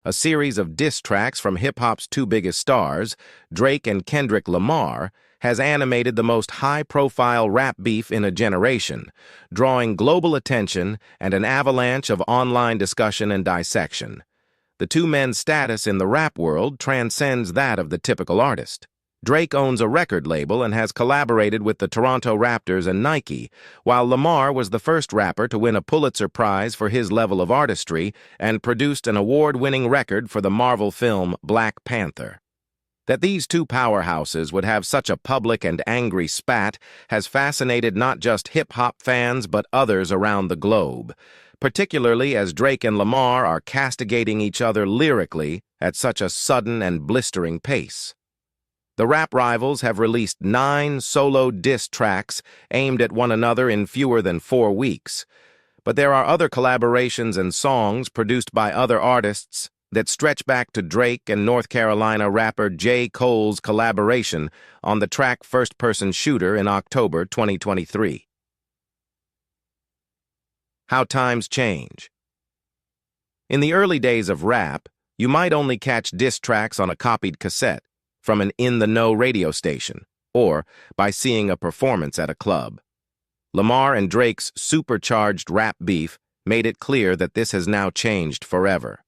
A series of diss tracks from hip-hop's two biggest stars, Drake and Kendrick Lamar, has animated the most high-profile rap beef in a generation, drawing global attention and an avalanche of online discussion and dissection. The two men's status in the rap world transcends that of the typical artist. Drake owns a record label and has collaborated with the Toronto Raptors and Nike, while Lamar was the first rapper to win a Pulitzer Prize for his level of artistry and produced an award-winning record for the Marvel film Black Panther. That these two powerhouses would have such a public and angry spat has fascinated not just hip-hop fans but others around the globe, particularly as Drake and Lamar are castigating each other lyrically at such a sudden and blistering pace. The rap rivals have released 9 solo diss tracks aimed at one another in fewer than 4 weeks. But there are other collaborations and songs produced by other artists that stretch back to Drake and North Carolina rapper J. Cole's collaboration on the track First Person Shooter in October 2023. How times change. In the early days of rap, you might only catch diss tracks on a copied cassette from an in-the-know radio station, or by seeing a performance at a club. Lamar and Drake's supercharged rap beef made it clear that this has now changed forever.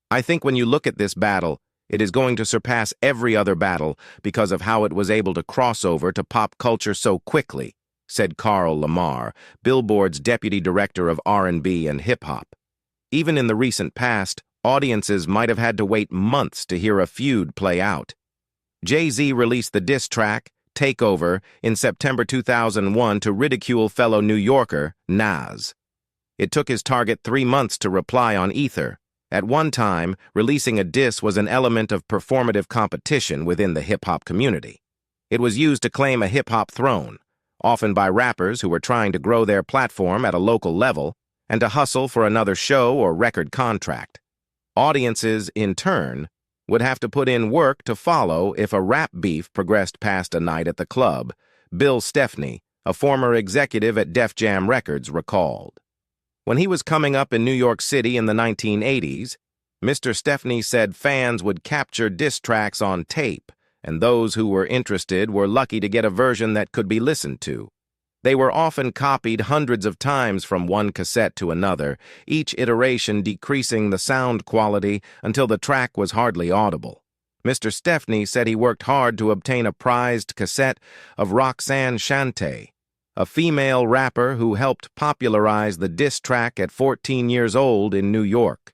I think when you look at this battle, it is going to surpass every other battle because of how it was able to cross over to pop culture so quickly, said Carl Lamar, Billboard's deputy director of R&B and hip-hop. Even in the recent past, audiences might have had to wait months to hear a feud play out. Jay-Z released the diss track, Takeover, in September 2001 to ridicule fellow New Yorker, Nas. It took his target 3 months to reply on Ether. At one time, releasing a diss was an element of performative competition within the hip-hop community. It was used to claim a hip-hop throne, often by rappers who were trying to grow their platform at a local level and to hustle for another show or record contract. Audiences, in turn, would have to put in work to follow if a rap beef progressed past a night at the club, Bill Stepney, a former executive at Def Jam Records, recalled. When he was coming up in New York City in the 1980s, Mr. Stepney said fans would capture diss tracks on tape, and those who were interested were lucky to get a version that could be listened to. They were often copied hundreds of times from one cassette to another, each iteration decreasing the sound quality until the track was hardly audible. Mr. Stepney said he worked hard to obtain a prized cassette of Roxanne Shante, a female rapper who helped popularize the diss track at 14 years old in New York.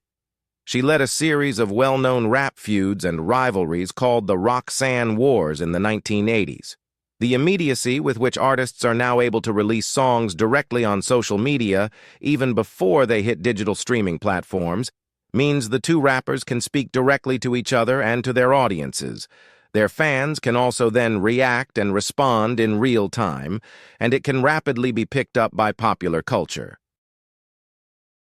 She led a series of well-known rap feuds and rivalries called the Roxanne Wars in the 1980s. The immediacy with which artists are now able to release songs directly on social media, even before they hit digital streaming platforms, means the two rappers can speak directly to each other and to their audiences. Their fans can also then react and respond in real time, and it can rapidly be picked up by popular culture.